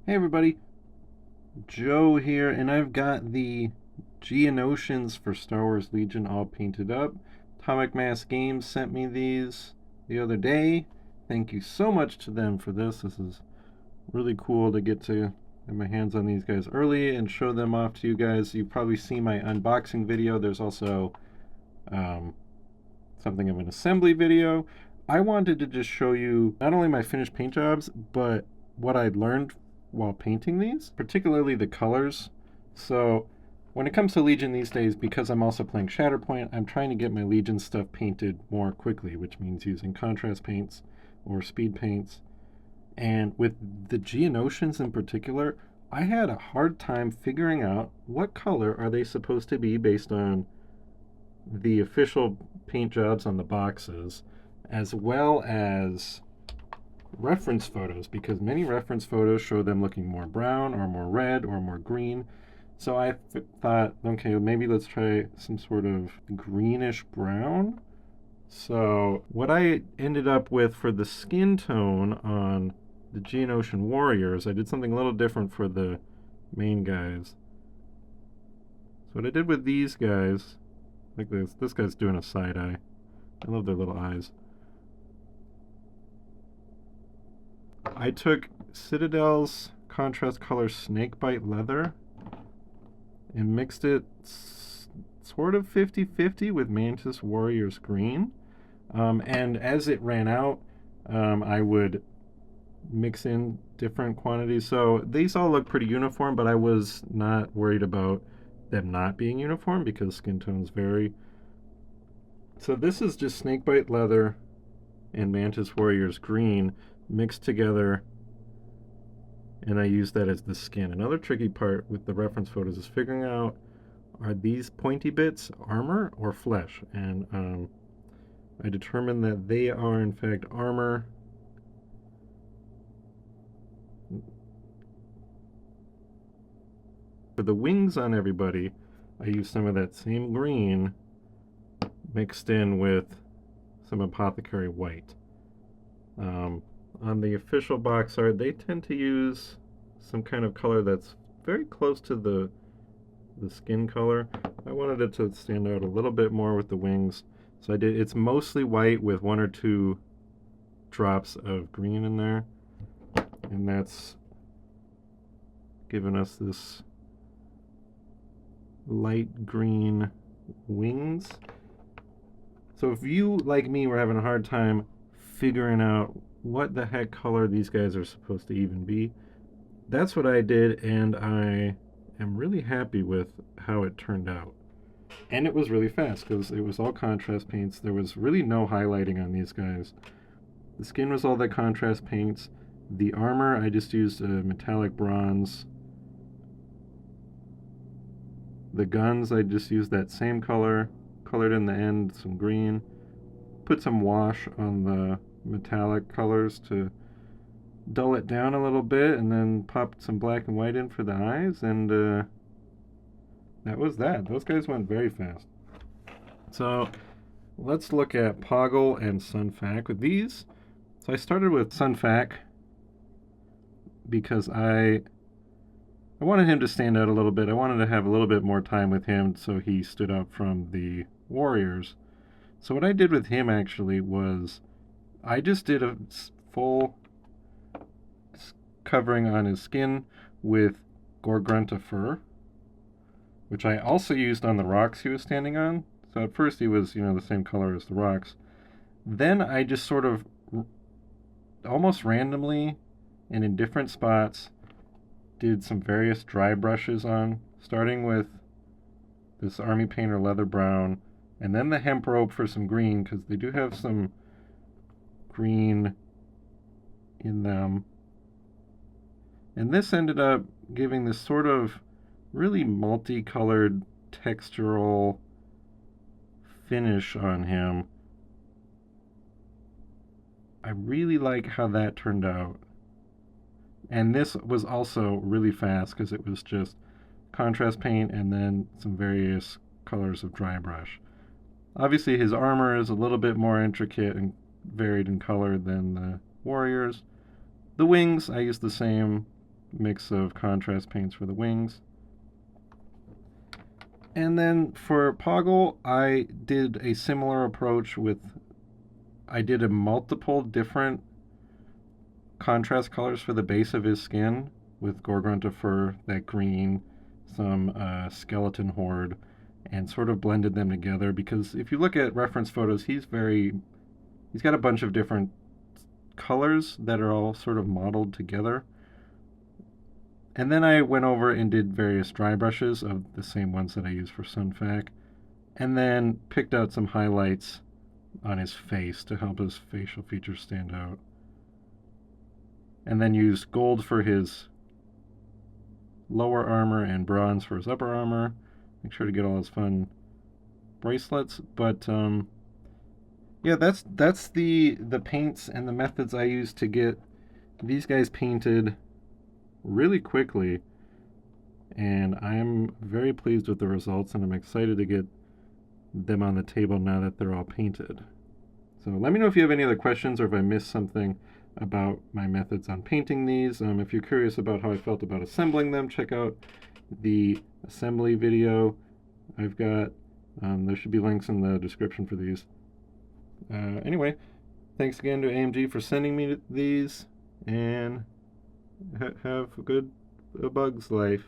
Hey everybody, Joe here, and I've got the Geonosians for Star Wars Legion all painted up. Atomic Mass Games sent me these the other day. Thank you so much to them for this. This is really cool to get to get my hands on these guys early and show them off to you guys. You've probably seen my unboxing video. There's also something of an assembly video. I wanted to just show you not only my finished paint jobs, but what I'd learned while painting these, particularly the colors. So when it comes to Legion these days, because I'm also playing Shatterpoint, I'm trying to get my Legion stuff painted more quickly, which means using contrast paints or speed paints. And with the Geonosians in particular, I had a hard time figuring out what color are they supposed to be based on the official paint jobs on the boxes, as well as reference photos, because many reference photos show them looking more brown or more red or more green. So I thought, okay, maybe let's try some sort of greenish brown. So what I ended up with for the skin tone on the Geonosian warriors, I did something a little different for the main guys. So what I did with these guys, like this guy's doing a side eye. I love their little eyes. I took Citadel's contrast color Snakebite Leather and mixed it sort of 50-50 with Mantis Warriors Green. And as it ran out, I would mix in different quantities. So these all look pretty uniform, but I was not worried about them not being uniform because skin tones vary. So this is just Snakebite Leather and Mantis Warriors Green mixed together, and I use that as the skin. Another tricky part with the reference photos is figuring out, are these pointy bits armor or flesh? And I determined that they are in fact armor. For the wings on everybody, I use some of that same green mixed in with some apothecary white. On the official box art, they tend to use some kind of color that's very close to the skin color. I wanted it to stand out a little bit more with the wings, so I did. It's mostly white with one or two drops of green in there, and that's given us this light green wings. So if you, like me, were having a hard time figuring out what the heck color these guys are supposed to even be, that's what I did, and I am really happy with how it turned out. And it was really fast because it was all contrast paints. There was really no highlighting on these guys. The skin was all the contrast paints. The armor, I just used a metallic bronze. The guns, I just used that same color, colored in the end some green. Put some wash on the metallic colors to dull it down a little bit, and then popped some black and white in for the eyes, and that was that. Those guys went very fast. So let's look at Poggle and Sun Fac with these. So I started with Sun Fac because I wanted him to stand out a little bit. I wanted to have a little bit more time with him so he stood out from the warriors. So what I did with him actually was I just did a full covering on his skin with Gorgrunta fur, which I also used on the rocks he was standing on. So at first he was, the same color as the rocks. Then I just sort of almost randomly and in different spots did some various dry brushes on, starting with this Army Painter leather brown, and then the hemp rope for some green, because they do have some green in them. And this ended up giving this sort of really multicolored textural finish on him. I really like how that turned out. And this was also really fast because it was just contrast paint and then some various colors of dry brush. Obviously his armor is a little bit more intricate and varied in color than the warriors. The wings, I used the same mix of contrast paints for the wings. And then for Poggle, I did a similar approach I did a multiple different contrast colors for the base of his skin with Gorgonta fur, that green, some skeleton horde, and sort of blended them together because if you look at reference photos, he's got a bunch of different colors that are all sort of modeled together. And then I went over and did various dry brushes of the same ones that I used for Sun Fac, and then picked out some highlights on his face to help his facial features stand out. And then used gold for his lower armor and bronze for his upper armor. Make sure to get all his fun bracelets. But yeah, that's the paints and the methods I used to get these guys painted really quickly. And I'm very pleased with the results, and I'm excited to get them on the table now that they're all painted. So let me know if you have any other questions or if I missed something about my methods on painting these. If you're curious about how I felt about assembling them, check out the assembly video I've got. There should be links in the description for these. Anyway, thanks again to AMG for sending me these, and have a good bug's life.